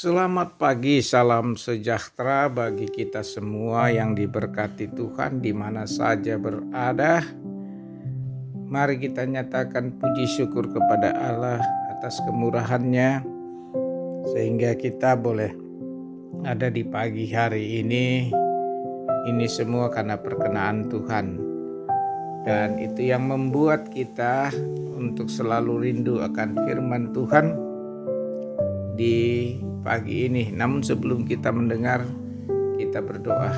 Selamat pagi, salam sejahtera bagi kita semua yang diberkati Tuhan di mana saja berada. Mari kita nyatakan puji syukur kepada Allah atas kemurahan-Nya sehingga kita boleh ada di pagi hari ini. Ini semua karena perkenaan Tuhan. Dan itu yang membuat kita untuk selalu rindu akan firman Tuhan di pagi ini. Namun sebelum kita mendengar, kita berdoa.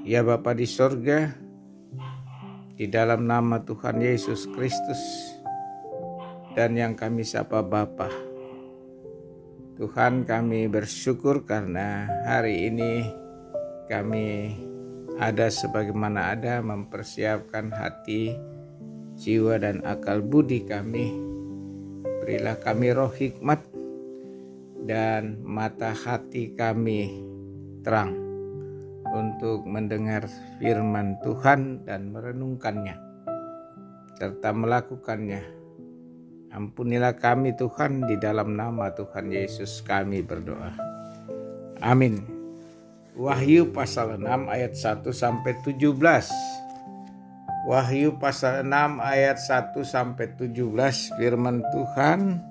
Ya Bapa di sorga, di dalam nama Tuhan Yesus Kristus dan yang kami sapa Bapa, Tuhan, kami bersyukur karena hari ini kami ada sebagaimana ada mempersiapkan hati, jiwa dan akal budi kami. Berilah kami roh hikmat dan mata hati kami terang untuk mendengar firman Tuhan dan merenungkannya serta melakukannya. Ampunilah kami Tuhan, di dalam nama Tuhan Yesus kami berdoa. Amin. Wahyu pasal 6 ayat 1 sampai 17. Wahyu pasal 6 ayat 1 sampai 17, firman Tuhan.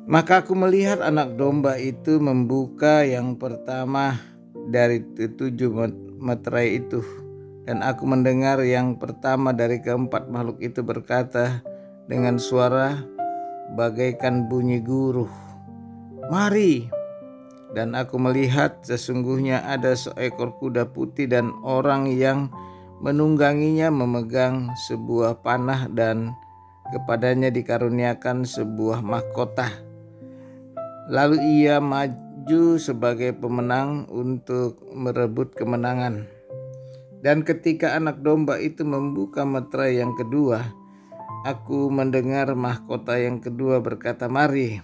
Maka aku melihat anak domba itu membuka yang pertama dari ketujuh meterai itu, dan aku mendengar yang pertama dari keempat makhluk itu berkata dengan suara bagaikan bunyi guruh, "Mari!" Dan aku melihat sesungguhnya ada seekor kuda putih dan orang yang menungganginya memegang sebuah panah dan kepadanya dikaruniakan sebuah mahkota. Lalu ia maju sebagai pemenang untuk merebut kemenangan. Dan ketika anak domba itu membuka meterai yang kedua, aku mendengar mahkota yang kedua berkata, "Mari!"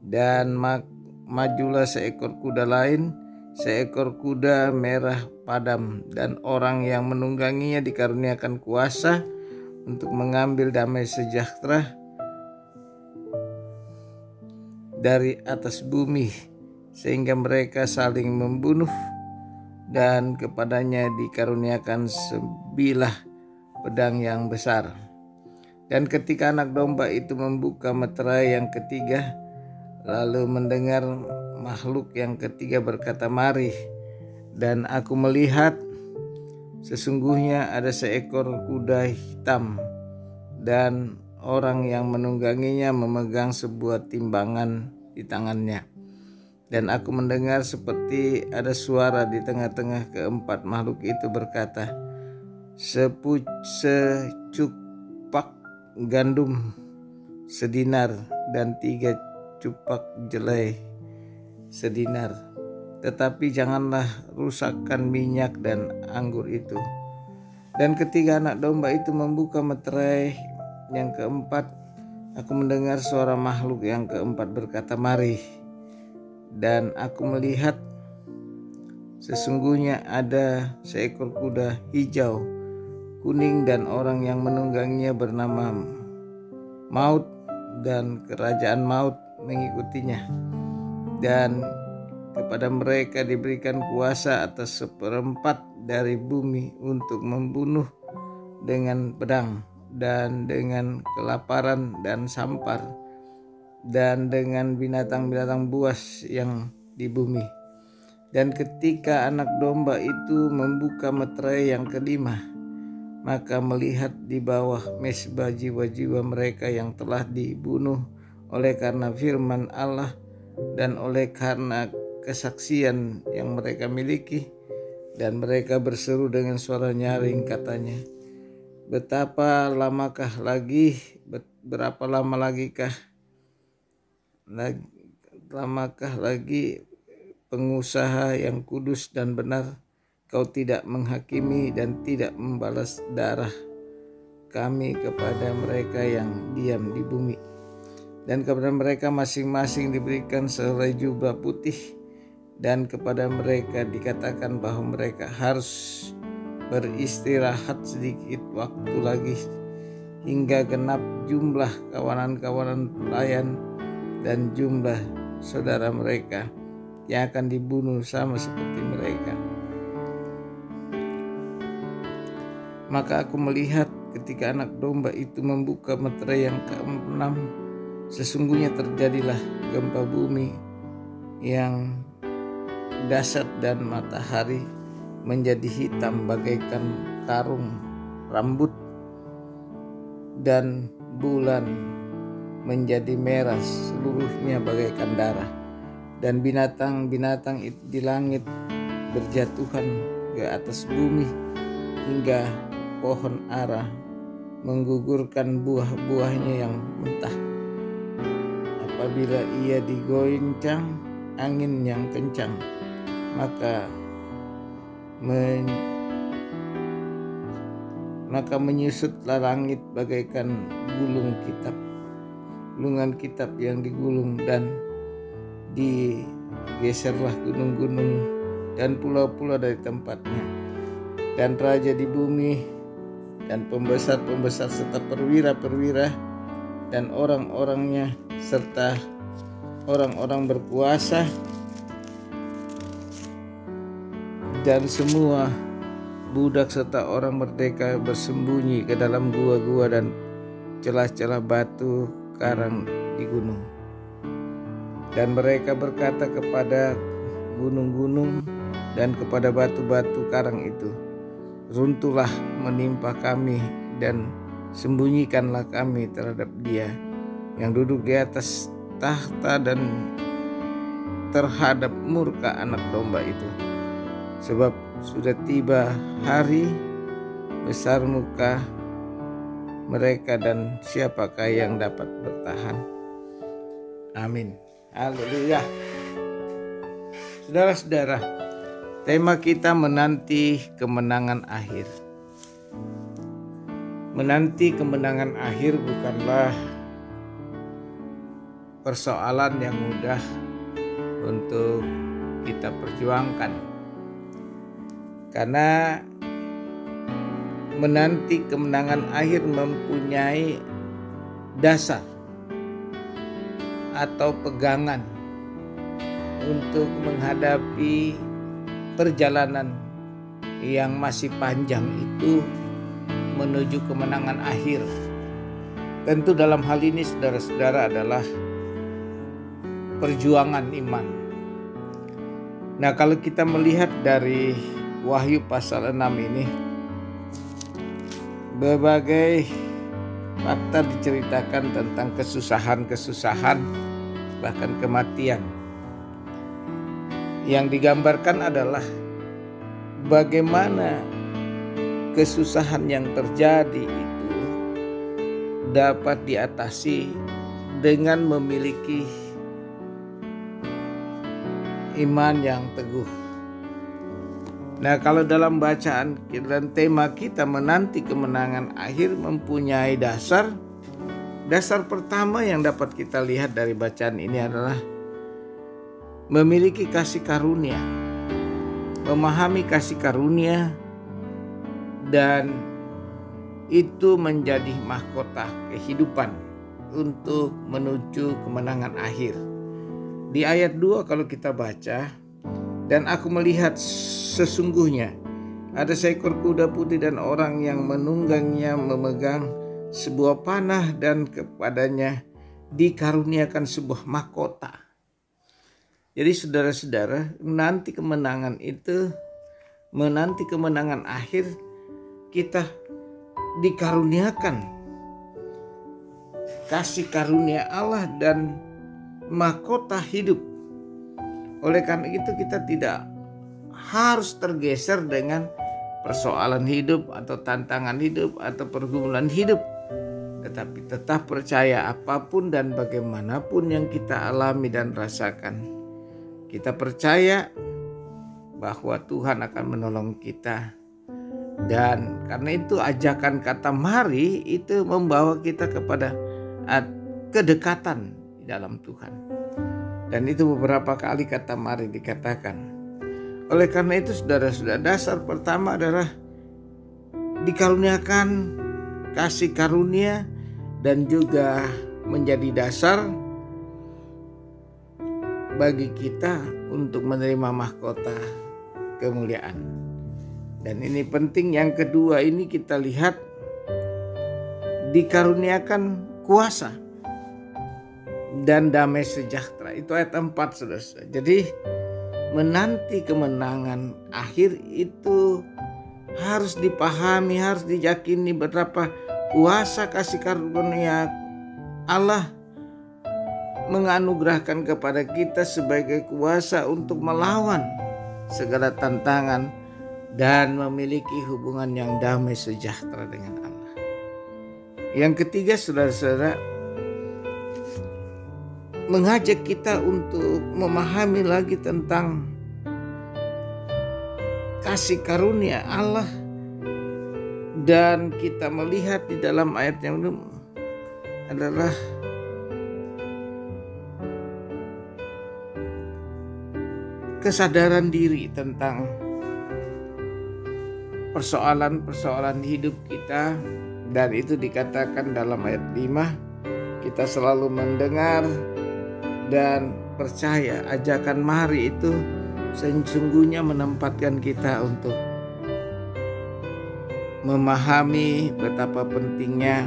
Dan majulah seekor kuda lain, seekor kuda merah padam, dan orang yang menungganginya dikaruniakan kuasa untuk mengambil damai sejahtera dari atas bumi, sehingga mereka saling membunuh, dan kepadanya dikaruniakan sebilah pedang yang besar. Dan ketika anak domba itu membuka meterai yang ketiga, lalu mendengar makhluk yang ketiga berkata, "Mari!" Dan aku melihat sesungguhnya ada seekor kuda hitam dan orang yang menungganginya memegang sebuah timbangan di tangannya. Dan aku mendengar seperti ada suara di tengah-tengah keempat makhluk itu berkata, "Secupak gandum sedinar dan 3 cupak jelai sedinar, tetapi janganlah rusakkan minyak dan anggur itu." Dan ketika anak domba itu membuka meterai yang keempat, aku mendengar suara makhluk yang keempat berkata, "Mari!" Dan aku melihat sesungguhnya ada seekor kuda hijau, kuning, dan orang yang menungganginya bernama Maut, dan kerajaan maut mengikutinya. Dan kepada mereka diberikan kuasa atas 1/4 dari bumi untuk membunuh dengan pedang dan dengan kelaparan dan sampar dan dengan binatang-binatang buas yang di bumi. Dan ketika anak domba itu membuka meterai yang kelima, maka melihat di bawah mezbah jiwa-jiwa mereka yang telah dibunuh oleh karena firman Allah dan oleh karena kesaksian yang mereka miliki, dan mereka berseru dengan suara nyaring, katanya, berapa lama lagi pengusaha yang kudus dan benar Kau tidak menghakimi dan tidak membalas darah kami kepada mereka yang diam di bumi. Dan kepada mereka masing-masing diberikan sehelai jubah putih, dan kepada mereka dikatakan bahwa mereka harus beristirahat sedikit waktu lagi hingga genap jumlah kawanan-kawanan pelayan dan jumlah saudara mereka yang akan dibunuh sama seperti mereka. Maka aku melihat ketika anak domba itu membuka meterai yang ke-6, sesungguhnya terjadilah gempa bumi yang dahsyat dan matahari menjadi hitam bagaikan karung rambut dan bulan menjadi merah seluruhnya bagaikan darah, dan binatang-binatang di langit berjatuhan ke atas bumi hingga pohon ara menggugurkan buah-buahnya yang mentah apabila ia digoncang angin yang kencang, maka menyusutlah langit bagaikan gulungan kitab yang digulung, dan digeserlah gunung-gunung dan pulau-pulau dari tempatnya, dan raja di bumi dan pembesar-pembesar serta perwira-perwira dan orang-orangnya serta orang-orang berkuasa dan semua budak serta orang merdeka bersembunyi ke dalam gua-gua dan celah-celah batu karang di gunung. Dan mereka berkata kepada gunung-gunung dan kepada batu-batu karang itu, runtuhlah menimpa kami dan sembunyikanlah kami terhadap Dia yang duduk di atas tahta dan terhadap murka anak domba itu. Sebab sudah tiba hari besar muka mereka, dan siapakah yang dapat bertahan? Amin. Haleluya. Saudara-saudara, tema kita menanti kemenangan akhir. Menanti kemenangan akhir bukanlah persoalan yang mudah untuk kita perjuangkan, karena menanti kemenangan akhir mempunyai dasar atau pegangan untuk menghadapi perjalanan yang masih panjang itu menuju kemenangan akhir. Tentu dalam hal ini saudara-saudara adalah perjuangan iman. Nah, kalau kita melihat dari Wahyu pasal 6 ini, berbagai fakta diceritakan tentang kesusahan-kesusahan, bahkan kematian. Yang digambarkan adalah bagaimana kesusahan yang terjadi itu dapat diatasi dengan memiliki iman yang teguh. Nah, kalau dalam bacaan dan tema kita menanti kemenangan akhir mempunyai dasar pertama yang dapat kita lihat dari bacaan ini adalah memiliki kasih karunia, memahami kasih karunia, dan itu menjadi mahkota kehidupan untuk menuju kemenangan akhir. Di ayat 2 kalau kita baca, dan aku melihat sesungguhnya ada seekor kuda putih dan orang yang menunggangnya memegang sebuah panah, dan kepadanya dikaruniakan sebuah mahkota. Jadi saudara-saudara, menanti kemenangan itu, menanti kemenangan akhir, kita dikaruniakan kasih karunia Allah dan mahkota hidup. Oleh karena itu kita tidak harus tergeser dengan persoalan hidup atau tantangan hidup atau pergumulan hidup, tetapi tetap percaya apapun dan bagaimanapun yang kita alami dan rasakan, kita percaya bahwa Tuhan akan menolong kita. Dan karena itu ajakan kata mari itu membawa kita kepada kedekatan di dalam Tuhan. Dan itu beberapa kali kata mari dikatakan. Oleh karena itu saudara-saudara, dasar pertama adalah dikaruniakan kasih karunia, dan juga menjadi dasar bagi kita untuk menerima mahkota kemuliaan. Dan ini penting, yang kedua ini kita lihat dikaruniakan kuasa dan damai sejahtera. Itu ayat 4, saudara. Jadi menanti kemenangan akhir itu harus dipahami, harus diyakini betapa kuasa kasih karunia Allah menganugerahkan kepada kita sebagai kuasa untuk melawan segala tantangan dan memiliki hubungan yang damai sejahtera dengan Allah. Yang ketiga, saudara-saudara, mengajak kita untuk memahami lagi tentang kasih karunia Allah, dan kita melihat di dalam ayat yang adalah kesadaran diri tentang persoalan-persoalan hidup kita. Dan itu dikatakan dalam ayat 5, kita selalu mendengar dan percaya ajakan mari itu sesungguhnya menempatkan kita untuk memahami betapa pentingnya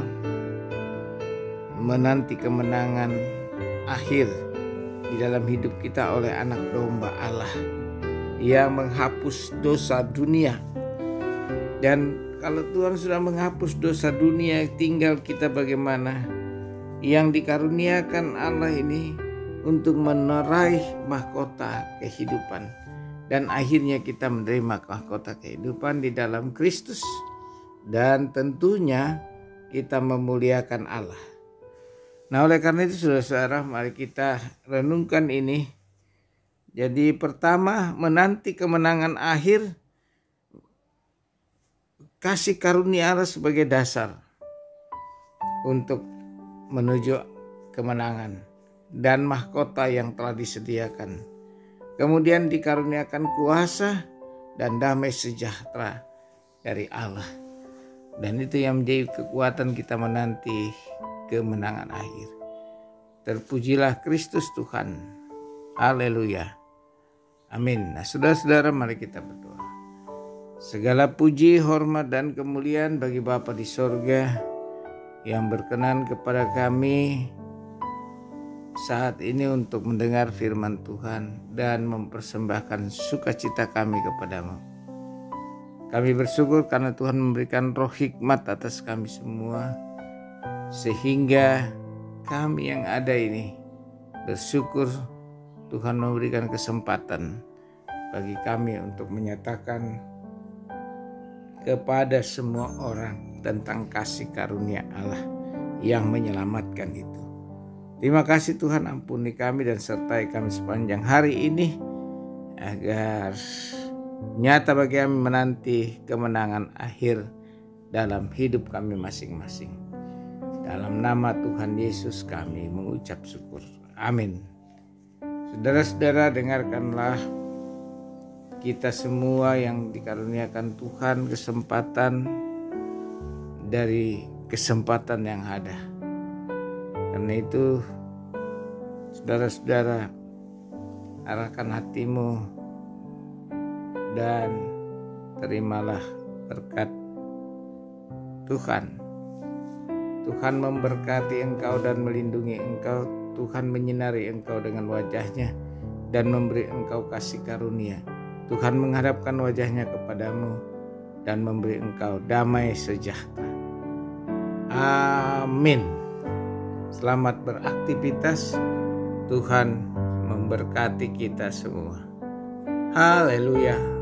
menanti kemenangan akhir di dalam hidup kita oleh anak domba Allah yang menghapus dosa dunia. Dan kalau Tuhan sudah menghapus dosa dunia, tinggal kita bagaimana yang dikaruniakan Allah ini untuk meraih mahkota kehidupan. Dan akhirnya kita menerima mahkota kehidupan di dalam Kristus. Dan tentunya kita memuliakan Allah. Nah, oleh karena itu saudara-saudara, mari kita renungkan ini. Jadi pertama, menanti kemenangan akhir, kasih karunia Allah sebagai dasar untuk menuju kemenangan dan mahkota yang telah disediakan. Kemudian dikaruniakan kuasa dan damai sejahtera dari Allah. Dan itu yang menjadi kekuatan kita menanti kemenangan akhir. Terpujilah Kristus Tuhan. Haleluya. Amin. Nah, saudara-saudara, mari kita berdoa. Segala puji, hormat, dan kemuliaan bagi Bapa di sorga yang berkenan kepada kami saat ini untuk mendengar firman Tuhan dan mempersembahkan sukacita kami kepadamu. Kami bersyukur karena Tuhan memberikan roh hikmat atas kami semua, sehingga kami yang ada ini bersyukur Tuhan memberikan kesempatan bagi kami untuk menyatakan kepada semua orang tentang kasih karunia Allah yang menyelamatkan itu. Terima kasih Tuhan, ampuni kami dan sertai kami sepanjang hari ini, agar nyata bagi kami menanti kemenangan akhir dalam hidup kami masing-masing. Dalam nama Tuhan Yesus kami mengucap syukur. Amin. Saudara-saudara, dengarkanlah kita semua yang dikaruniakan Tuhan kesempatan dari kesempatan yang ada. Karena itu, saudara-saudara, arahkan hatimu dan terimalah berkat Tuhan. Tuhan memberkati engkau dan melindungi engkau. Tuhan menyinari engkau dengan wajahnya dan memberi engkau kasih karunia. Tuhan menghadapkan wajahnya kepadamu dan memberi engkau damai sejahtera. Amin. Selamat beraktivitas. Tuhan memberkati kita semua. Haleluya.